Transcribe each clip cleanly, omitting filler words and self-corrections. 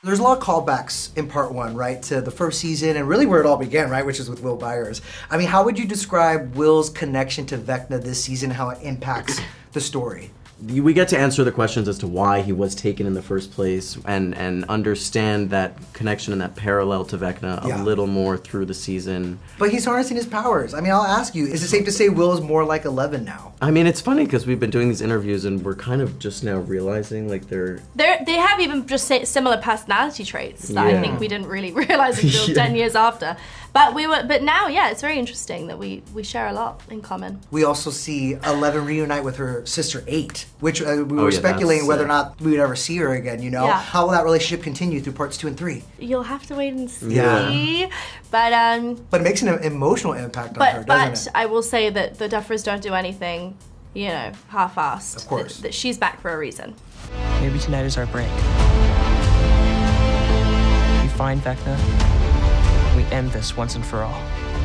There's a lot of callbacks in part 1, right, to the first season and really where it all began, right, which is with Will Byers. I mean, how would you describe Will's connection to Vecna this season, how it impacts the story? We get to answer the questions as to why he was taken in the first place and understand that connection and that parallel to Vecna a little more through the season. But he's harnessing his powers. I mean, I'll ask you, is it safe to say Will is more like 11 now? I mean, it's funny because we've been doing these interviews and we're kind of just now realizing like they have even just similar personality traits that I think we didn't really realize until 10 years after. But now, it's very interesting that we share a lot in common. We also see 11 reunite with her sister 8, which we were speculating whether or not we would ever see her again, you know? Yeah. How will that relationship continue through parts 2 and 3? You'll have to wait and see. Yeah. But it makes an emotional impact on her, doesn't it? I will say that the Duffers don't do anything, half-assed. Of course. That she's back for a reason. Maybe tonight is our break. We find Vecna. We end this once and for all.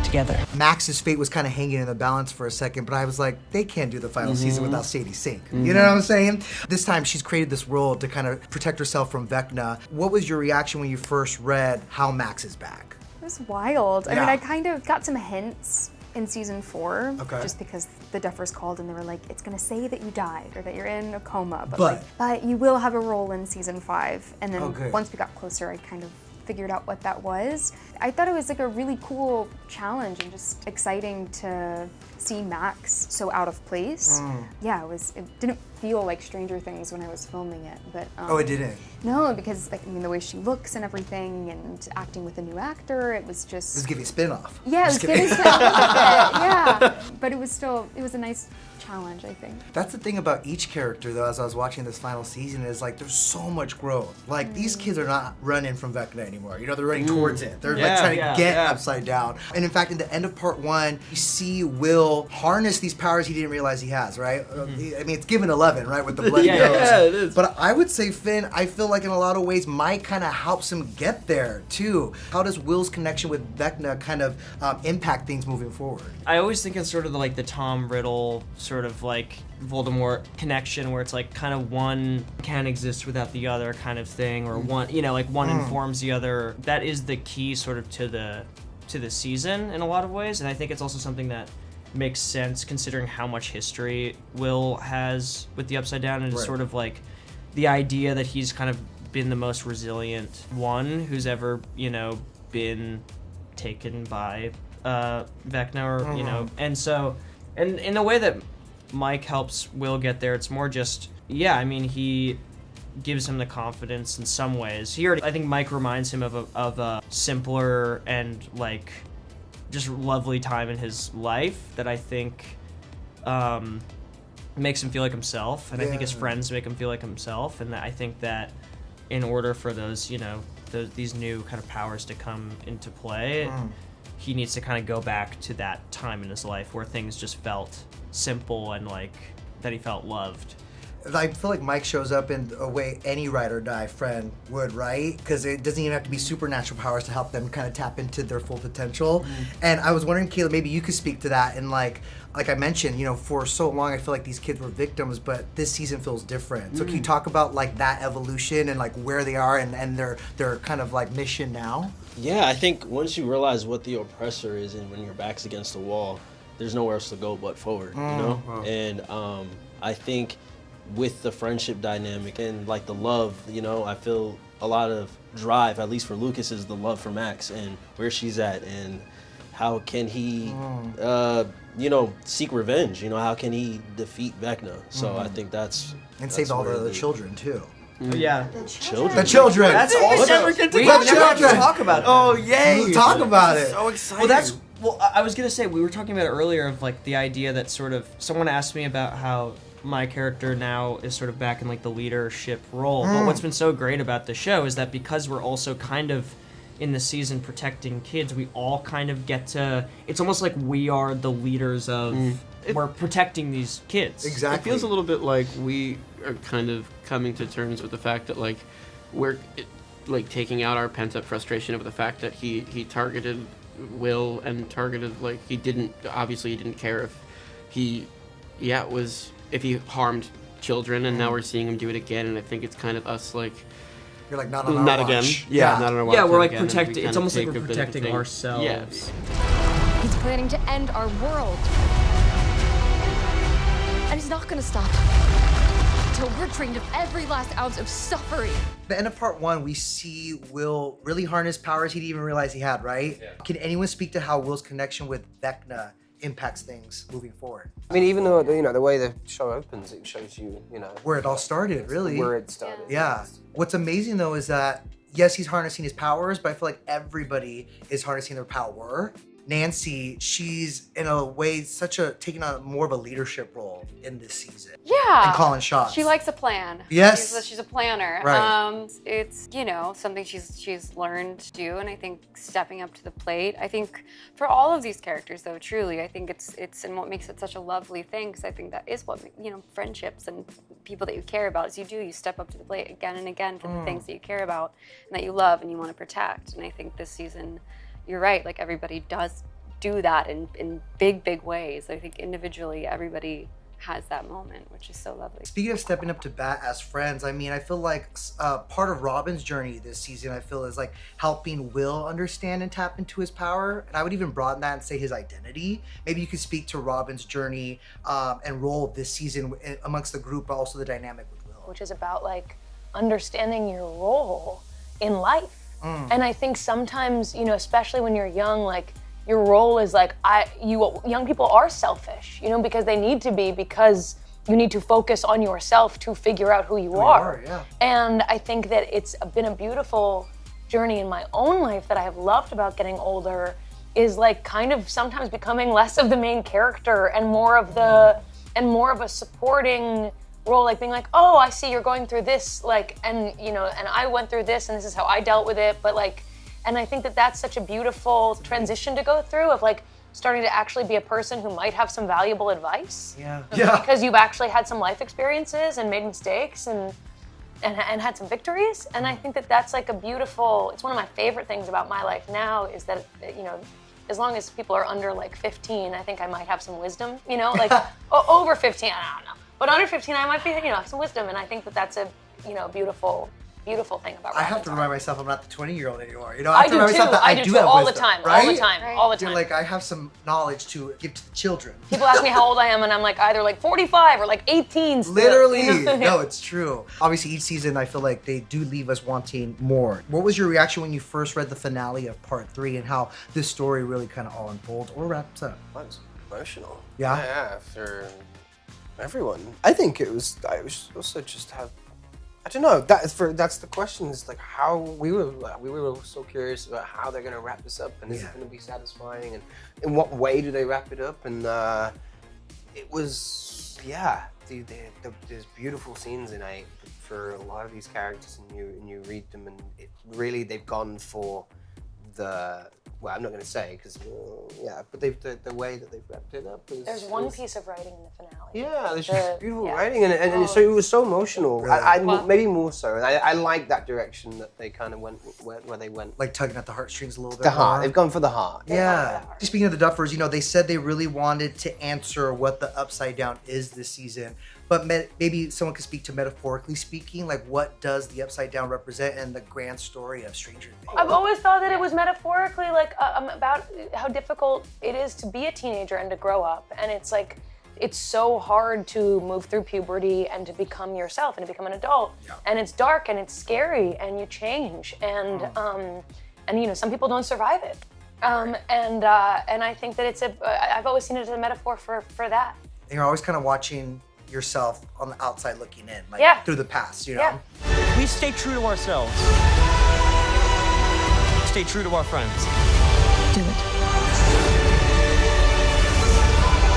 Together. Max's fate was kind of hanging in the balance for a second, but I was like, they can't do the final season without Sadie Sink. You know what I'm saying? This time she's created this world to kind of protect herself from Vecna. What was your reaction when you first read how Max is back? It was wild. Yeah. I mean, I kind of got some hints in season 4, okay, just because the Duffers called and they were like, it's gonna say that you died or that you're in a coma, But but you will have a role in season 5. And then okay, once we got closer, I kind of figured out what that was. I thought it was like a really cool challenge and just exciting to see Max so out of place. Yeah, it didn't feel like Stranger Things when I was filming it, but it didn't? No, because the way she looks and everything and acting with a new actor, it was just... It was giving spin-off. Yeah, it was giving spin-off a bit, yeah. But it was a nice challenge, I think. That's the thing about each character, though, as I was watching this final season, is like there's so much growth. Like these kids are not running from Vecna anymore. They're running towards it. They're like trying to get upside down. And in fact, in the end of part 1, you see Will harness these powers he didn't realize he has, right? I mean, it's given 11, right, with the bloody nose. Yeah, it is. But I would say, Finn, I feel like in a lot of ways, Mike kind of helps him get there, too. How does Will's connection with Vecna kind of impact things moving forward? I always think it's sort of the Tom Riddle sort of like Voldemort connection where it's like kind of one can't exist without the other kind of thing, or one, one informs the other. That is the key sort of to the season in a lot of ways, and I think it's also something that makes sense considering how much history Will has with the Upside Down, and it's sort of like the idea that he's kind of been the most resilient one who's ever, been taken by Vecna, or, and so, and in a way that Mike helps Will get there, it's more just, he gives him the confidence in some ways. I think Mike reminds him of a simpler and like just lovely time in his life that I think makes him feel like himself, and I think his friends make him feel like himself, and I think that in order for those, these new kind of powers to come into play, he needs to kind of go back to that time in his life where things just felt simple and like that he felt loved. I feel like Mike shows up in a way any ride or die friend would, right? Because it doesn't even have to be supernatural powers to help them kind of tap into their full potential. And I was wondering, Kayla, maybe you could speak to that. And like I mentioned, for so long I feel like these kids were victims, but this season feels different. So can you talk about like that evolution and like where they are and their kind of like mission now? Yeah, I think once you realize what the oppressor is and when your back's against the wall, there's nowhere else to go but forward, Wow. And I think with the friendship dynamic and like the love, I feel a lot of drive, at least for Lucas, is the love for Max and where she's at and how can he, seek revenge, how can he defeat Vecna. So I think that's save all the other children too. Yeah. Children. The children. That's awesome. We never have to talk about it. Oh, yay. Talk about it. So exciting. Well, I was going to say, we were talking about it earlier of like the idea that sort of, someone asked me about how my character now is sort of back in like the leadership role. But what's been so great about the show is that because we're also kind of in the season protecting kids, we all kind of get to, it's almost like we are the leaders of, we're protecting these kids. Exactly. It feels a little bit like we are kind of coming to terms with the fact that like we're like taking out our pent up frustration over the fact that he targeted Will and targeted like he didn't care if if he harmed children, and now we're seeing him do it again, and I think it's kind of us like You're like, not on our Not watch. again. Yeah, not on our watch. Yeah, we're like again, and we protecting. kinda It's almost like take we're a bit of protecting thing. ourselves. Yeah. He's planning to end our world. And he's not gonna stop until we're drained of every last ounce of suffering. At the end of part 1, we see Will really harness powers he didn't even realize he had, right? Yeah. Can anyone speak to how Will's connection with Vecna impacts things moving forward? I mean, even though, you know, the way the show opens, it shows you, you know, Where it all started, really. where it started. Yeah. What's amazing though is that, yes, he's harnessing his powers, but I feel like everybody is harnessing their power. Nancy, she's in a way taking on more of a leadership role in this season. Yeah. And calling shots. She likes a plan. Yes. She's a planner. Right. It's, you know, something she's learned to do, and I think stepping up to the plate. I think for all of these characters though, truly, I think it's and what makes it such a lovely thing, because I think that is what, you know, friendships and people that you care about is you step up to the plate again and again for the things that you care about and that you love and you want to protect. And I think this season, you're right, like everybody does do that in big ways. I think individually everybody has that moment, which is so lovely. Speaking of stepping up to bat as friends, I mean, I feel like part of Robin's journey this season, I feel, is like helping Will understand and tap into his power. And I would even broaden that and say his identity. Maybe you could speak to Robin's journey and role this season amongst the group, but also the dynamic with Will. Which is about like understanding your role in life. And I think sometimes, you know, especially when you're young, like your role is like, young people are selfish, you know, because they need to be, because you need to focus on yourself to figure out who you are. Yeah. And I think that it's been a beautiful journey in my own life that I have loved about getting older, is like kind of sometimes becoming less of the main character and more of a supporting role, like being like, oh, I see you're going through this, like, and you know, and I went through this and this is how I dealt with it, but like, and I think that that's such a beautiful transition to go through, of like starting to actually be a person who might have some valuable advice. Yeah. Because you've actually had some life experiences and made mistakes and had some victories. And I think that that's like a beautiful, it's one of my favorite things about my life now, is that, you know, as long as people are under like 15, I think I might have some wisdom, you know, like over 15, I don't know. But under 15, I might be, you know, have some wisdom, and I think that that's a, you know, beautiful thing about. I have to remind myself I'm not the 20-year-old anymore. You know, I have to do remind too. myself that I do have all wisdom, the time, right? all the time, Right. all the You're time. like, I have some knowledge to give to the children. People ask me how old I am, and I'm like either like 45 or like 18 still. Literally. You know? No, it's true. Obviously, each season, I feel like they do leave us wanting more. What was your reaction when you first read the finale of part 3 and how this story really kind of all unfolds or wraps up? That was emotional. Yeah? Yeah, for everyone. I think I was also just have, I don't know, that's the question, is like how we were so curious about how they're gonna wrap this up, and is it gonna be satisfying, and in what way do they wrap it up, and it was, there's beautiful scenes in it for a lot of these characters, and you read them, and it really, they've gone for well, I'm not going to say, because, but the way that they've wrapped it up is... There's one piece of writing in the finale. Yeah, there's just beautiful writing, and so it was so emotional. Really? Maybe more so, and I like that direction that they kind of went, where they went. Like tugging at the heartstrings a little bit The heart, more. they've gone for the heart. Yeah. Speaking of the Duffers, you know, they said they really wanted to answer what the Upside Down is this season, but maybe someone could speak to, metaphorically speaking, like what does the Upside Down represent in the grand story of Stranger Things? I've always thought that it was metaphorically like about how difficult it is to be a teenager and to grow up, and it's like, it's so hard to move through puberty and to become yourself and to become an adult. Yeah. And it's dark and it's scary and you change, and you know, some people don't survive it. And I think that I've always seen it as a metaphor for that. And you're always kind of watching yourself on the outside looking in, like through the past, you know? Yeah. We stay true to ourselves. Stay true to our friends. Do it.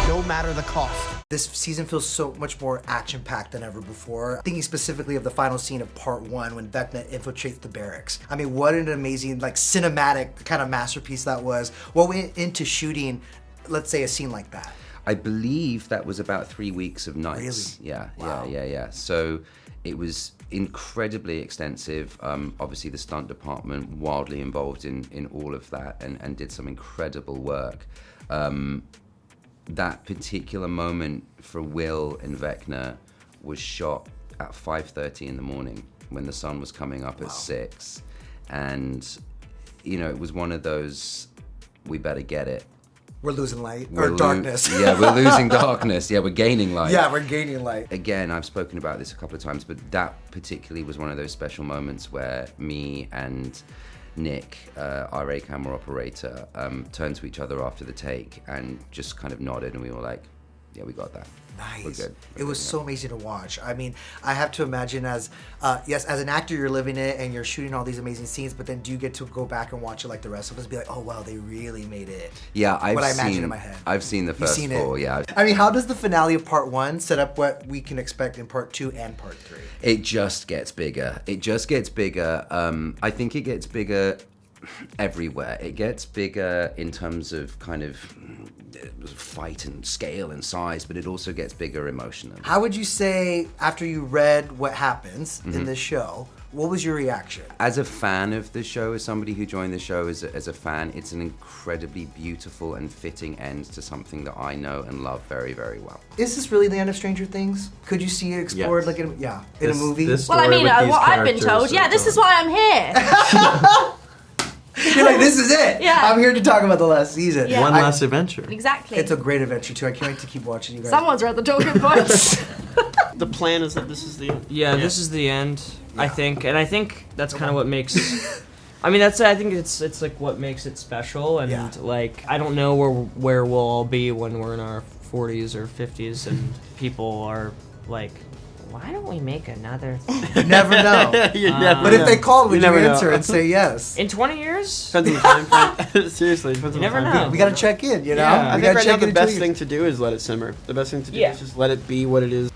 No matter the cost. This season feels so much more action-packed than ever before. Thinking specifically of the final scene of part 1 when Vecna infiltrates the barracks. I mean, what an amazing, like, cinematic kind of masterpiece that was. What went into shooting, let's say, a scene like that? I believe that was about 3 weeks of nights. Really? Yeah, Wow. yeah. So it was incredibly extensive. Obviously the stunt department wildly involved in all of that and did some incredible work. That particular moment for Will and Vecna was shot at 5:30 in the morning. when the sun was coming up at 6. And, you know, it was one of those, we better get it. We're losing light. Or darkness. Yeah, we're losing darkness. Yeah, we're gaining light. Yeah, we're gaining light. Again, I've spoken about this a couple of times, but that particularly was one of those special moments where me and Nick, our A camera operator, turned to each other after the take and just kind of nodded, and we were like, yeah, we got that. Nice. We're good. It was so amazing to watch. I mean, I have to imagine as an actor, you're living it and you're shooting all these amazing scenes, but then do you get to go back and watch it like the rest of us, be like, oh wow, they really made it. Yeah, I imagine in my head. I've seen the first 4. Yeah. I mean, how does the finale of part 1 set up what we can expect in part 2 and part 3? It just gets bigger. It just gets bigger. I think it gets bigger everywhere. It gets bigger in terms of kind of fight and scale and size, but it also gets bigger emotionally. How would you say, after you read what happens in this show, what was your reaction? As a fan of the show, as somebody who joined the show as a fan, it's an incredibly beautiful and fitting end to something that I know and love very, very well. Is this really the end of Stranger Things? Could you see it explored in a movie? Well, I mean, what I've been told, this is why I'm here. You're like, this is it. Yeah. I'm here to talk about the last season. Yeah. One last adventure. Exactly. It's a great adventure too. I can't wait to keep watching you guys. Someone's read the talking points. The plan is that this is the end. Yeah, this is the end, I think. And I think that's kind of what makes... I mean, I think it's like what makes it special. And like, I don't know where we'll all be when we're in our 40s or 50s and people are like... Why don't we make another thing? You never know. But if they called, would you answer and say yes? In 20 years? Depends on the time frame. Seriously, depends on the never time know. frame. We gotta check in, you know? Yeah. I we think gotta right now check the in best thing to do is let it simmer. The best thing to do is just let it be what it is.